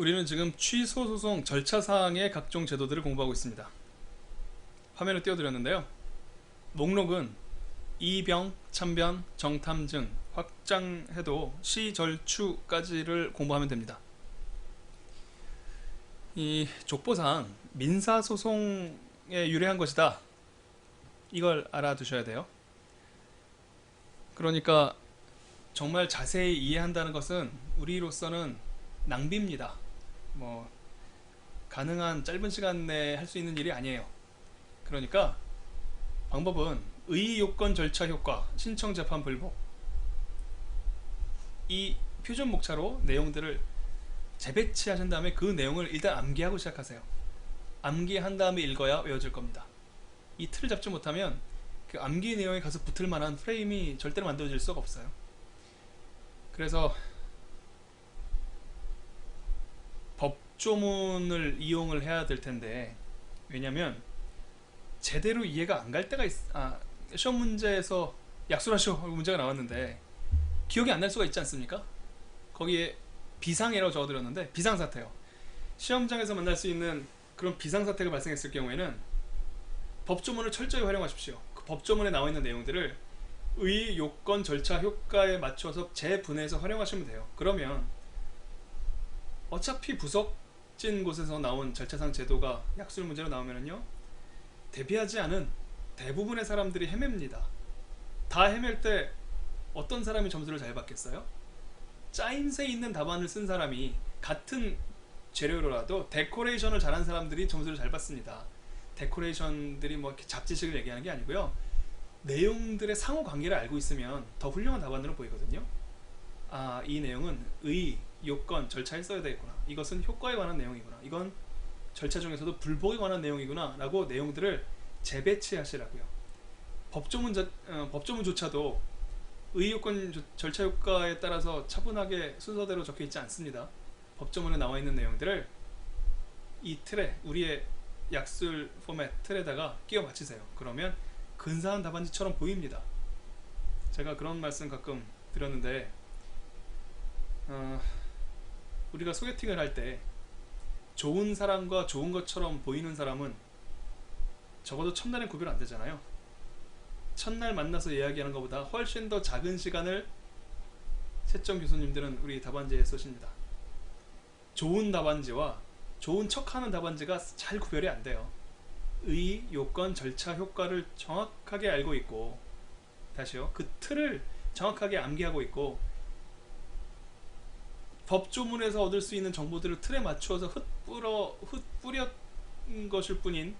우리는 지금 취소 소송 절차 사항의 각종 제도들을 공부하고 있습니다. 화면을 띄워드렸는데요. 목록은 이병, 참변, 정탐증, 확장해도 시절추까지를 공부하면 됩니다. 이 족보상 민사소송에 유래한 것이다. 이걸 알아두셔야 돼요. 그러니까 정말 자세히 이해한다는 것은 우리로서는 낭비입니다. 가능한 짧은 시간 내에 할 수 있는 일이 아니에요. 그러니까 방법은 의의 요건 절차 효과, 신청 재판 불복, 이 표준 목차로 내용들을 재배치하신 다음에 그 내용을 일단 암기하고 시작하세요. 암기한 다음에 읽어야 외워질 겁니다. 이 틀을 잡지 못하면 그 암기 내용에 가서 붙을 만한 프레임이 절대로 만들어질 수가 없어요. 그래서 법조문을 이용을 해야 될 텐데, 왜냐면 제대로 이해가 안 갈 때가 시험 문제에서 약술하시오 문제가 나왔는데 기억이 안 날 수가 있지 않습니까? 거기에 비상에러 적어드렸는데 비상사태요. 시험장에서 만날 수 있는 그런 비상사태가 발생했을 경우에는 법조문을 철저히 활용하십시오. 그 법조문에 나와 있는 내용들을 의, 요건, 절차, 효과에 맞춰서 재분해해서 활용하시면 돼요. 그러면 어차피 부석진 곳에서 나온 절차상 제도가 약술 문제로 나오면은요, 대비하지 않은 대부분의 사람들이 헤맵니다. 다 헤맬 때 어떤 사람이 점수를 잘 받겠어요? 짜임새 있는 답안을 쓴 사람이 같은 재료로라도 데코레이션을 잘한 사람들이 점수를 잘 받습니다. 데코레이션들이 뭐 이렇게 잡지식을 얘기하는 게 아니고요, 내용들의 상호 관계를 알고 있으면 더 훌륭한 답안으로 보이거든요. 이 내용은 의, 요건, 절차에 써야 되겠구나, 이것은 효과에 관한 내용이구나, 이건 절차 중에서도 불복에 관한 내용이구나 라고 내용들을 재배치하시라고요. 법조문조차도 의, 요건, 절차, 효과에 따라서 차분하게 순서대로 적혀 있지 않습니다. 법조문에 나와 있는 내용들을 이 틀에, 우리의 약술 포맷 틀에다가 끼워 맞추세요. 그러면 근사한 답안지처럼 보입니다. 제가 그런 말씀 가끔 드렸는데, 우리가 소개팅을 할 때 좋은 사람과 좋은 것처럼 보이는 사람은 적어도 첫날엔 구별 안 되잖아요. 첫날 만나서 이야기하는 것보다 훨씬 더 작은 시간을 채점 교수님들은 우리 답안지에 쓰십니다. 좋은 답안지와 좋은 척하는 답안지가 잘 구별이 안 돼요. 의, 요건, 절차, 효과를 정확하게 알고 있고, 다시요, 그 틀을 정확하게 암기하고 있고, 법조문에서 얻을 수 있는 정보들을 틀에 맞추어서 흩뿌려 것일 뿐인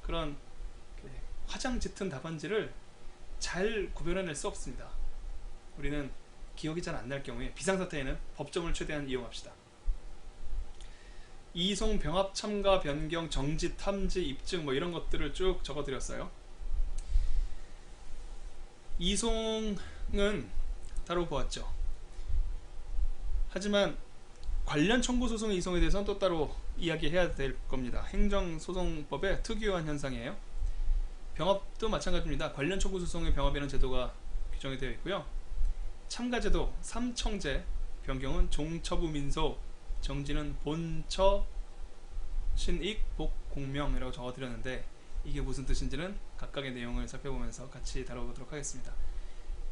그런 화장 짙은 답안지를 잘 구별해낼 수 없습니다. 우리는 기억이 잘 안 날 경우에 비상사태에는 법조문을 최대한 이용합시다. 이송, 병합, 참가, 변경, 정지, 탐지, 입증 뭐 이런 것들을 쭉 적어드렸어요. 이송은 다뤄보았죠. 하지만 관련 청구 소송의 이송에 대해서는 또 따로 이야기해야 될 겁니다. 행정소송법의 특유한 현상이에요. 병합도 마찬가지입니다. 관련 청구 소송의 병합이라는 제도가 규정이 되어 있고요. 참가제도, 삼청제, 변경은 종처부 민소, 정지는 본처 신익 복공명이라고 적어드렸는데, 이게 무슨 뜻인지는 각각의 내용을 살펴보면서 같이 다뤄보도록 하겠습니다.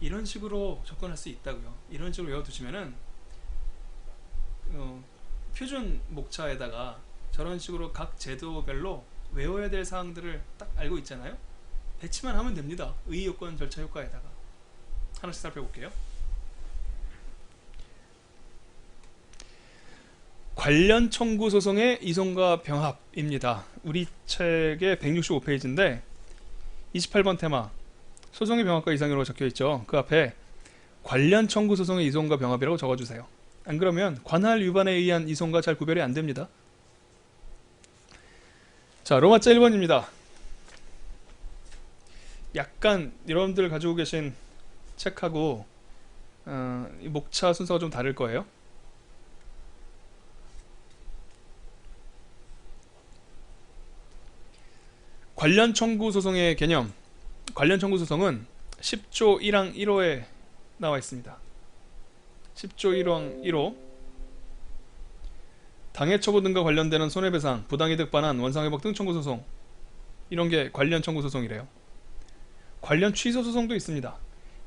이런 식으로 접근할 수 있다고요. 이런 식으로 외워두시면은 표준 목차에다가 저런 식으로 각 제도별로 외워야 될 사항들을 딱 알고 있잖아요. 배치만 하면 됩니다. 의, 요건, 절차, 효과에다가. 하나씩 살펴볼게요. 관련 청구 소송의 이송과 병합입니다. 우리 책의 165페이지인데 28번 테마, 소송의 병합과 이상으로 적혀있죠. 그 앞에 관련 청구 소송의 이송과 병합이라고 적어주세요. 안 그러면 관할 위반에 의한 이송과 잘 구별이 안 됩니다. 자, 로마자 1번입니다. 약간 여러분들 가지고 계신 책하고 이 목차 순서가 좀 다를 거예요. 관련 청구 소송의 개념. 관련 청구 소송은 10조 1항 1호에 나와 있습니다. 10조 1항 1호, 당해 처분 등과 관련되는 손해배상, 부당이득 반환, 원상회복 등 청구 소송, 이런 게 관련 청구 소송이래요. 관련 취소 소송도 있습니다.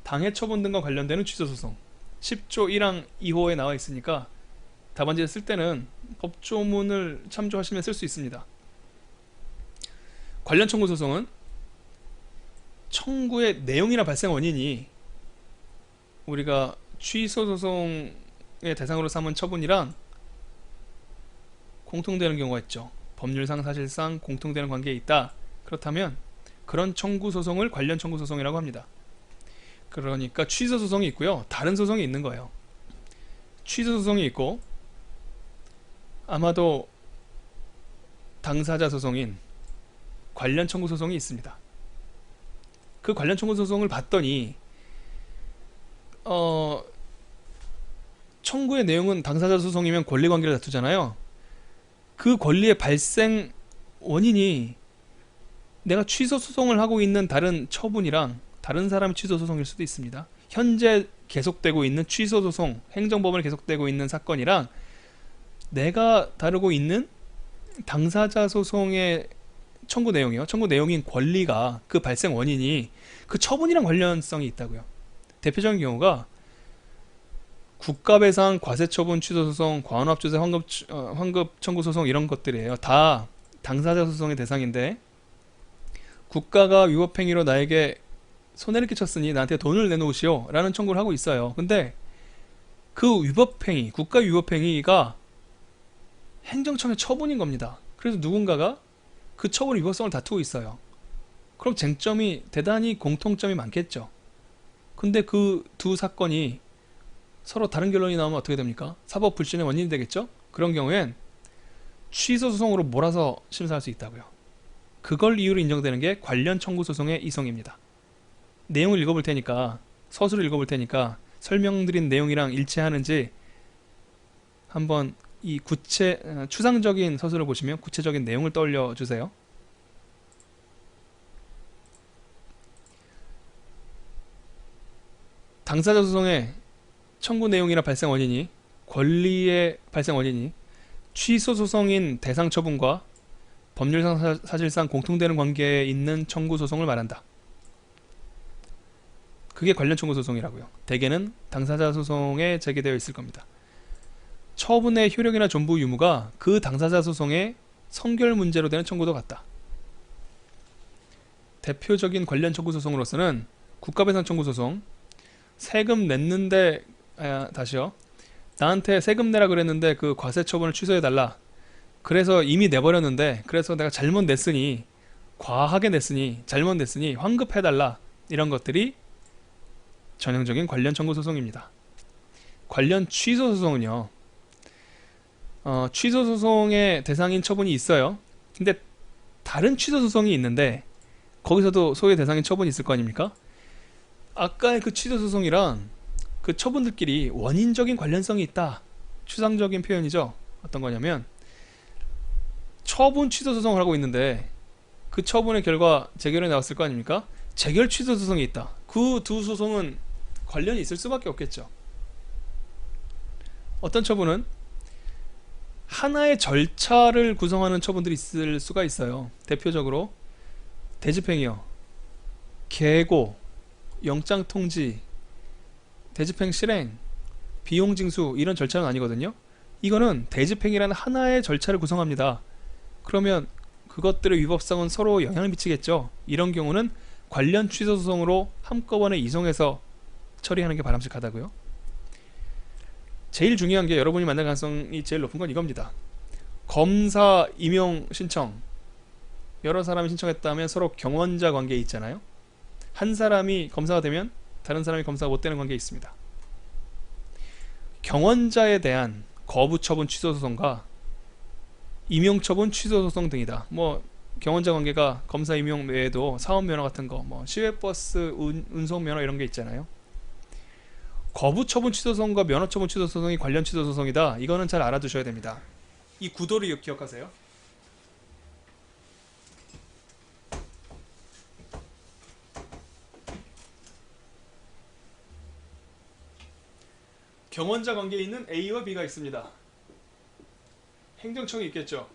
당해 처분 등과 관련되는 취소 소송. 10조 1항 2호에 나와 있으니까 답안지를 쓸 때는 법조문을 참조하시면 쓸 수 있습니다. 관련 청구 소송은 청구의 내용이나 발생 원인이 우리가 취소 소송의 대상으로 삼은 처분이랑 공통되는 경우가 있죠. 법률상 사실상 공통되는 관계에 있다. 그렇다면 그런 청구 소송을 관련 청구 소송이라고 합니다. 그러니까 취소 소송이 있고요. 다른 소송이 있는 거예요. 취소 소송이 있고 아마도 당사자 소송인 관련 청구 소송이 있습니다. 그 관련 청구 소송을 봤더니 청구의 내용은 당사자 소송이면 권리관계를 다투잖아요. 그 권리의 발생 원인이 내가 취소 소송을 하고 있는 다른 처분이랑 다른 사람의 취소 소송일 수도 있습니다. 현재 계속되고 있는 취소 소송, 행정법원에 계속되고 있는 사건이랑 내가 다루고 있는 당사자 소송의 청구 내용이요. 청구 내용인 권리가 그 발생 원인이 그 처분이랑 관련성이 있다고요. 대표적인 경우가 국가배상, 과세처분, 취소소송, 과언합주세, 환급 청구 소송 이런 것들이에요. 다 당사자 소송의 대상인데 국가가 위법행위로 나에게 손해를 끼쳤으니 나한테 돈을 내놓으시오 라는 청구를 하고 있어요. 근데 그 위법행위, 국가 위법행위가 행정청의 처분인 겁니다. 그래서 누군가가 그 처분 위법성을 다투고 있어요. 그럼 쟁점이 대단히 공통점이 많겠죠. 근데 그 두 사건이 서로 다른 결론이 나오면 어떻게 됩니까? 사법 불신의 원인이 되겠죠? 그런 경우엔 취소 소송으로 몰아서 심사할 수 있다고요. 그걸 이유로 인정되는 게 관련 청구 소송의 이성입니다. 내용을 읽어볼 테니까, 서술을 읽어볼 테니까 설명드린 내용이랑 일치하는지 한번 이 추상적인 서술을 보시면 구체적인 내용을 떠올려 주세요. 당사자 소송의 청구 내용이나 발생 원인이, 권리의 발생 원인이 취소 소송인 대상 처분과 법률상 사실상 공통되는 관계에 있는 청구 소송을 말한다. 그게 관련 청구 소송이라고요. 대개는 당사자 소송에 제기되어 있을 겁니다. 처분의 효력이나 존부 유무가 그 당사자 소송의 성결 문제로 되는 청구도 같다. 대표적인 관련 청구 소송으로서는 국가배상 청구 소송, 세금 냈는데 다시요. 나한테 세금 내라 그랬는데 그 과세 처분을 취소해달라. 그래서 이미 내버렸는데 그래서 내가 잘못 냈으니 과하게 냈으니 잘못 냈으니 환급해달라. 이런 것들이 전형적인 관련 청구 소송입니다. 관련 취소 소송은요. 취소 소송의 대상인 처분이 있어요. 근데 다른 취소 소송이 있는데 거기서도 소유의 대상인 처분이 있을 거 아닙니까? 아까의 그 취소 소송이랑 그 처분들끼리 원인적인 관련성이 있다. 추상적인 표현이죠. 어떤 거냐면 처분 취소 소송을 하고 있는데 그 처분의 결과 재결이 나왔을 거 아닙니까? 재결 취소 소송이 있다. 그 두 소송은 관련이 있을 수밖에 없겠죠. 어떤 처분은 하나의 절차를 구성하는 처분들이 있을 수가 있어요. 대표적으로 대집행위요, 계고, 영장통지, 대집행 실행, 비용징수 이런 절차는 아니거든요. 이거는 대집행위라는 하나의 절차를 구성합니다. 그러면 그것들의 위법성은 서로 영향을 미치겠죠. 이런 경우는 관련 취소 소송으로 한꺼번에 이송해서 처리하는 게 바람직하다고요. 제일 중요한 게 여러분이 만날 가능성이 제일 높은 건 이겁니다. 검사 임용 신청, 여러 사람이 신청했다면 서로 경원자 관계에 있잖아요. 한 사람이 검사가 되면 다른 사람이 검사가 못 되는 관계에 있습니다. 경원자에 대한 거부처분 취소소송과 임용처분 취소소송 등이다. 뭐 경원자 관계가 검사 임용 외에도 사업면허 같은 거, 뭐 시외버스 운송면허 이런 게 있잖아요. 거부처분 취소소송과 면허처분 취소소송이 관련 취소소송이다. 이거는 잘 알아두셔야 됩니다. 이 구도를 기억하세요. 경원자 관계에 있는 A와 B가 있습니다. 행정청이 있겠죠.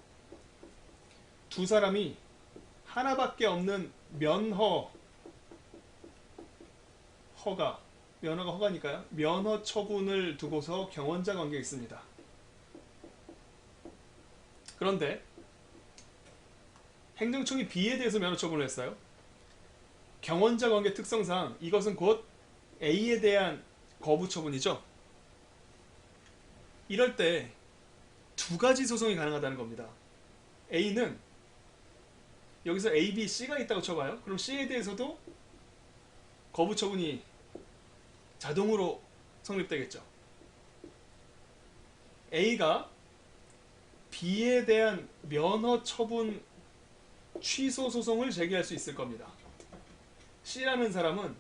두 사람이 하나밖에 없는 면허가 허가니까요. 면허 처분을 두고서 경원자 관계에 있습니다. 그런데 행정청이 B에 대해서 면허 처분을 했어요. 경원자 관계 특성상 이것은 곧 A에 대한 거부 처분이죠. 이럴 때 두 가지 소송이 가능하다는 겁니다. A는 여기서 A, B, C가 있다고 쳐봐요. 그럼 C에 대해서도 거부 처분이 자동으로 성립되겠죠. A가 B에 대한 면허 처분 취소 소송을 제기할 수 있을 겁니다. C라는 사람은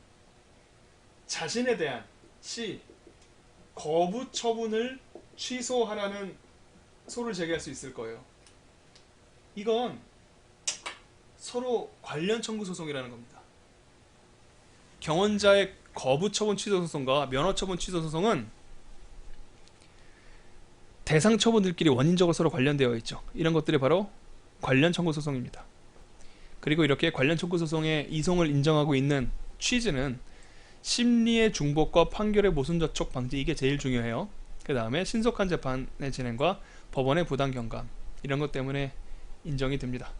자신에 대한 C 거부 처분을 취소하라는 소를 제기할 수 있을 거예요. 이건 서로 관련 청구 소송이라는 겁니다. 경원자의 거부 처분 취소 소송과 면허 처분 취소 소송은 대상 처분들끼리 원인적으로 서로 관련되어 있죠. 이런 것들이 바로 관련 청구 소송입니다. 그리고 이렇게 관련 청구 소송의 이송을 인정하고 있는 취지는 심리의 중복과 판결의 모순 저촉 방지, 이게 제일 중요해요. 그 다음에 신속한 재판의 진행과 법원의 부당 경감, 이런 것 때문에 인정이 됩니다.